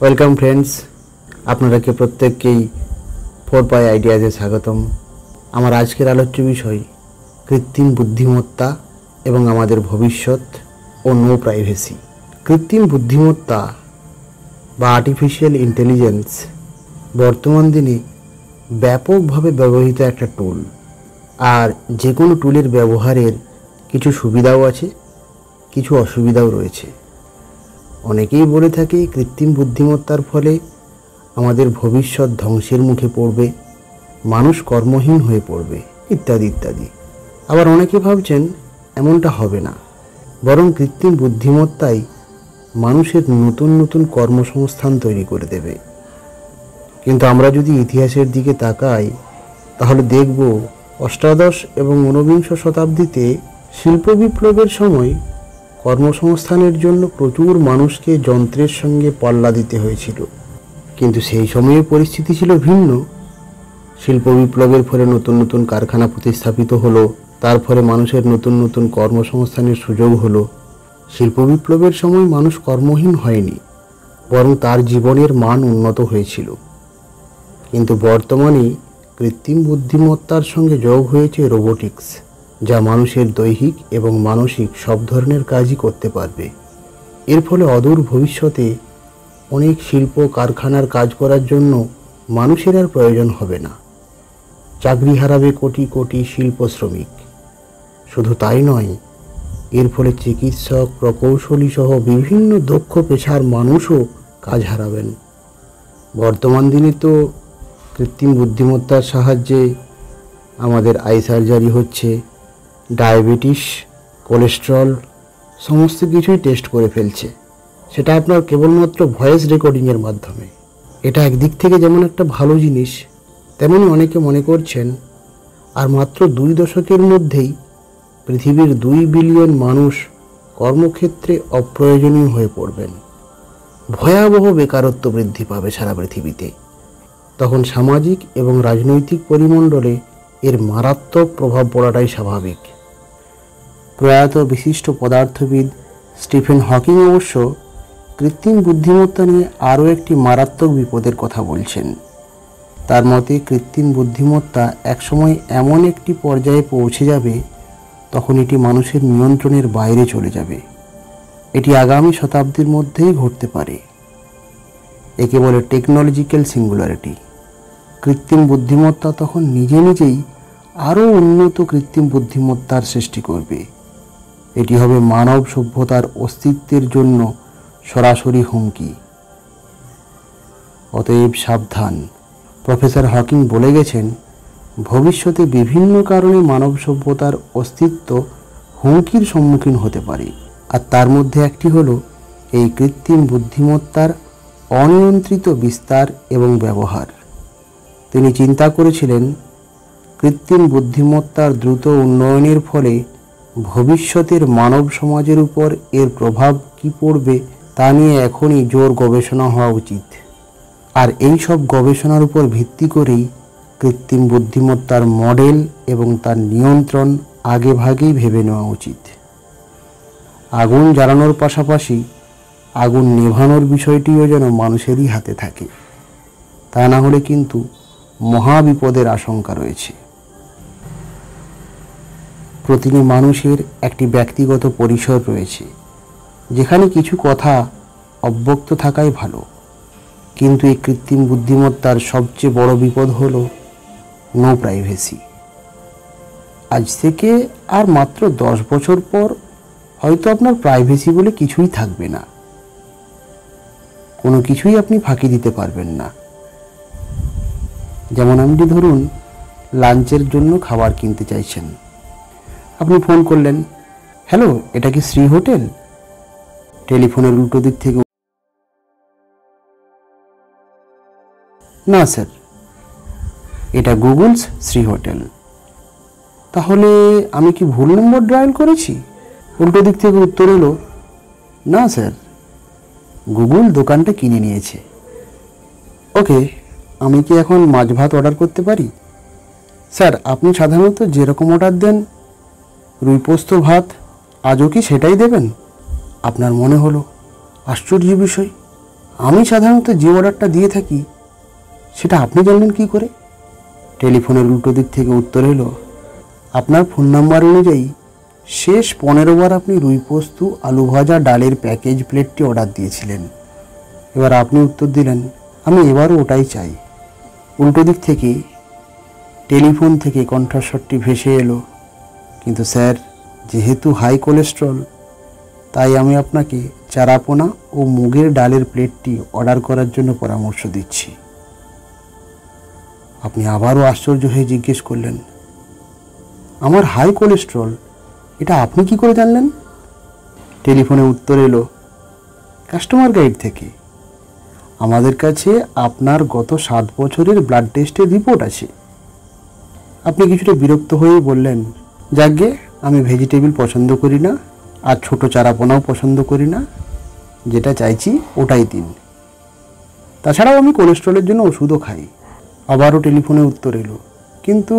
Welcome friends, আপনাদেরকে প্রত্যেককেই 4পাই আইডিয়াজে স্বাগতম। আমার আজকের আলোচ্য বিষয় কৃত্রিম বুদ্ধিমত্তা এবং আমাদের ভবিষ্যৎ ও নো প্রাইভেসি। কৃত্রিম বুদ্ধিমত্তা বা আর্টিফিশিয়াল ইন্টেলিজেন্স বর্তমান দিনে ব্যাপকভাবে ব্যবহৃত একটা টুল। আর যে কোনো টুলের ব্যবহারের কিছু সুবিধাও আছে, কিছু অসুবিধাও রয়েছে। অনেকেই বলে থাকে কৃত্রিম বুদ্ধিমত্তার ফলে আমাদের ভবিষ্যৎ ধ্বংসের মুখে পড়বে, মানুষ কর্মহীন হয়ে পড়বে ইত্যাদি ইত্যাদি। আবার অনেকে ভাবছেন এমনটা হবে না, বরং কৃত্রিম বুদ্ধিমত্তাই মানুষের নতুন নতুন কর্মসংস্থান তৈরি করে দেবে। কিন্তু আমরা যদি ইতিহাসের দিকে তাকাই তাহলে দেখব অষ্টাদশ এবং ঊনবিংশ শতাব্দীতে শিল্প বিপ্লবের সময় কর্মসংস্থানের জন্য প্রচুর মানুষকে যন্ত্রের সঙ্গে পাল্লা দিতে হয়েছিল। কিন্তু সেই সময়ে পরিস্থিতি ছিল ভিন্ন। শিল্প বিপ্লবের ফলে নতুন নতুন কারখানা প্রতিস্থাপিত হলো, তার ফলে মানুষের নতুন নতুন কর্মসংস্থানের সুযোগ হলো। শিল্প বিপ্লবের সময় মানুষ কর্মহীন হয়নি, বরং তার জীবনের মান উন্নত হয়েছিল। কিন্তু বর্তমানে কৃত্রিম বুদ্ধিমত্তার সঙ্গে যোগ হয়েছে রোবোটিক্স, যা মানুষের দৈহিক এবং মানসিক সব ধরনের কাজই করতে পারবে। এর ফলে অদূর ভবিষ্যতে অনেক শিল্প কারখানার কাজ করার জন্য মানুষের আর প্রয়োজন হবে না। চাকরি হারাবে কোটি কোটি শিল্প শ্রমিক। শুধু তাই নয়, এর ফলে চিকিৎসক, প্রকৌশলী সহ বিভিন্ন দক্ষ পেশার মানুষও কাজ হারাবেন। বর্তমান দিনে তো কৃত্রিম বুদ্ধিমত্তার সাহায্যে আমাদের আই সার্জারি হচ্ছে, ডায়াবেটিস, কোলেস্ট্রল সমস্ত কিছুই টেস্ট করে ফেলছে, সেটা আপনার কেবলমাত্র ভয়েস রেকর্ডিংয়ের মাধ্যমে। এটা একদিক থেকে যেমন একটা ভালো জিনিস, তেমনি অনেকে মনে করছেন আর মাত্র 2 দশকের মধ্যেই পৃথিবীর 2 বিলিয়ন মানুষ কর্মক্ষেত্রে অপ্রয়োজনীয় হয়ে পড়বেন। ভয়াবহ বেকারত্ব বৃদ্ধি পাবে সারা পৃথিবীতে। তখন সামাজিক এবং রাজনৈতিক পরিমণ্ডলে এর মারাত্মক প্রভাব পড়াটাই স্বাভাবিক। প্রয়াত বিশিষ্ট পদার্থবিদ স্টিফেন হকিং অবশ্য কৃত্রিম বুদ্ধিমত্তা নিয়ে আরও একটি মারাত্মক বিপদের কথা বলছেন। তার মতে কৃত্রিম বুদ্ধিমত্তা একসময় এমন একটি পর্যায়ে পৌঁছে যাবে তখন এটি মানুষের নিয়ন্ত্রণের বাইরে চলে যাবে। এটি আগামী শতাব্দীর মধ্যেই ঘটতে পারে। একে বলে টেকনোলজিক্যাল সিঙ্গুলারিটি। কৃত্রিম বুদ্ধিমত্তা তখন নিজে নিজেই আরও উন্নত কৃত্রিম বুদ্ধিমত্তার সৃষ্টি করবে। এটি হবে মানব সভ্যতার অস্তিত্বের জন্য সরাসরি হুমকি। অতএব সাবধান। প্রফেসর হকিং বলে গেছেন, ভবিষ্যতে বিভিন্ন কারণে মানব সভ্যতার অস্তিত্ব হুমকির সম্মুখীন হতে পারে। আর তার মধ্যে একটি হলো এই কৃত্রিম বুদ্ধিমত্তার অনিয়ন্ত্রিত বিস্তার এবং ব্যবহার। তিনি চিন্তা করেছিলেন, কৃত্রিম বুদ্ধিমত্তার দ্রুত উন্নয়নের ফলে ভবিষ্যতের মানব সমাজের উপর এর প্রভাব কী পড়বে তা নিয়ে এখনই জোর গবেষণা হওয়া উচিত। আর এই সব গবেষণার উপর ভিত্তি করেই কৃত্রিম বুদ্ধিমত্তার মডেল এবং তার নিয়ন্ত্রণ আগেভাগেই ভেবে নেওয়া উচিত। আগুন জ্বালানোর পাশাপাশি আগুন নেভানোর বিষয়টিও যেন মানুষেরই হাতে থাকে, তা না হলে কিন্তু মহা বিপদের আশঙ্কা রয়েছে। প্রতিটি মানুষের একটি ব্যক্তিগত পরিসর রয়েছে, যেখানে কিছু কথা অব্যক্ত থাকাই ভালো। কিন্তু এই কৃত্রিম বুদ্ধিমত্তার সবচেয়ে বড় বিপদ হলো নো প্রাইভেসি। আজ থেকে আর মাত্র 10 বছর পর হয়তো আপনার প্রাইভেসি বলে কিছুই থাকবে না। কোনো কিছুই আপনি ফাঁকি দিতে পারবেন না। যেমন আপনি ধরুন লাঞ্চের জন্য খাবার কিনতে চাইছেন, আপনি ফোন করলেন, হ্যালো, এটা কি শ্রী হোটেল? টেলিফোনের উল্টো দিক থেকে, না স্যার, এটা গুগলস শ্রী হোটেল। তাহলে আমি কি ভুল নম্বর ডায়াল করেছি? উল্টো দিক থেকে উত্তর এলো, না স্যার, গুগল দোকানটা কিনে নিয়েছে। ওকে, আমি কি এখন মাছ ভাত অর্ডার করতে পারি? স্যার, আপনি সাধারণত যেরকম অর্ডার দেন, রুই পোস্ত ভাত, আজও কি সেটাই দেবেন? আপনার মনে হলো আশ্চর্য বিষয়, আমি সাধারণত যে অর্ডারটা দিয়ে থাকি সেটা আপনি জানলেন কি করে? টেলিফোনের উল্টো দিক থেকে উত্তর এলো, আপনার ফোন নাম্বার অনুযায়ী শেষ 15 বার আপনি রুই পোস্ত, আলু ভাজা, ডালের প্যাকেজ প্লেটটি অর্ডার দিয়েছিলেন। এবার আপনি উত্তর দিলেন, আমি এবারও ওটাই চাই। উল্টো দিক থেকে টেলিফোন থেকে কণ্ঠস্বরটি ভেসে এলো, কিন্তু স্যার, যেহেতু হাই কোলেস্ট্রল, তাই আমি আপনাকে চারাপোনা ও মুগের ডালের প্লেটটি অর্ডার করার জন্য পরামর্শ দিচ্ছি। আপনি আবারও আশ্চর্য হয়ে জিজ্ঞেস করলেন, আমার হাই কোলেস্ট্রল, এটা আপনি কি করে জানলেন? টেলিফোনে উত্তর এলো, কাস্টমার গাইড থেকে। আমাদের কাছে আপনার গত 7 বছরের ব্লাড টেস্টের রিপোর্ট আছে। আপনি কিছুটা বিরক্ত হয়ে বললেন, যাকগে, আমি ভেজিটেবল পছন্দ করি না, আর ছোট চারাপোনাও পছন্দ করি না, যেটা চাইছি ওটাই দিন। তাছাড়াও আমি কোলেস্ট্রলের জন্য ওষুধও খাই। আবারও টেলিফোনে উত্তর এলো, কিন্তু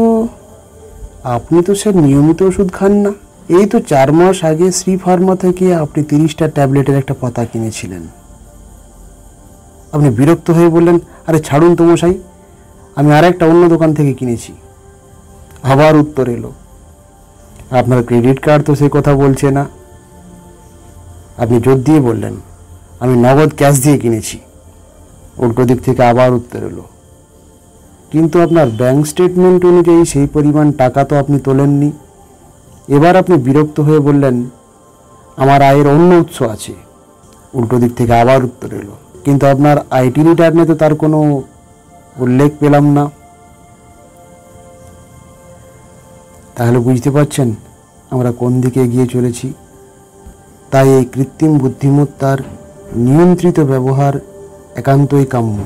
আপনি তো স্যার নিয়মিত ওষুধ খান না। এই তো 4 মাস আগে শ্রী ফার্মা থেকে আপনি 30টা ট্যাবলেটের একটা পাতা কিনেছিলেন। আপনি বিরক্ত হয়ে বললেন, আরে ছাড়ুন তো মশাই, আমি আর একটা অন্য দোকান থেকে কিনেছি। আবার উত্তর এলো, আপনার ক্রেডিট কার্ড তো সে কথা বলছে না। আপনি জোর দিয়ে বললেন, আমি নগদ ক্যাশ দিয়ে কিনেছি। উল্টো দিক থেকে আবার উত্তর এলো, কিন্তু আপনার ব্যাংক স্টেটমেন্ট অনুযায়ী সেই পরিমাণ টাকা তো আপনি তোলেননি। এবার আপনি বিরক্ত হয়ে বললেন, আমার আয়ের অন্য উৎস আছে। উল্টো দিক থেকে আবার উত্তর এলো, কিন্তু আপনার আইটি রিটার্নে তো তার কোনো উল্লেখ পেলাম না। তাহলে বুঝতে পারছেন আমরা কোন দিকে এগিয়ে চলেছি। তাই এই কৃত্রিম বুদ্ধিমত্তার নিয়ন্ত্রিত ব্যবহার একান্তই কাম্য।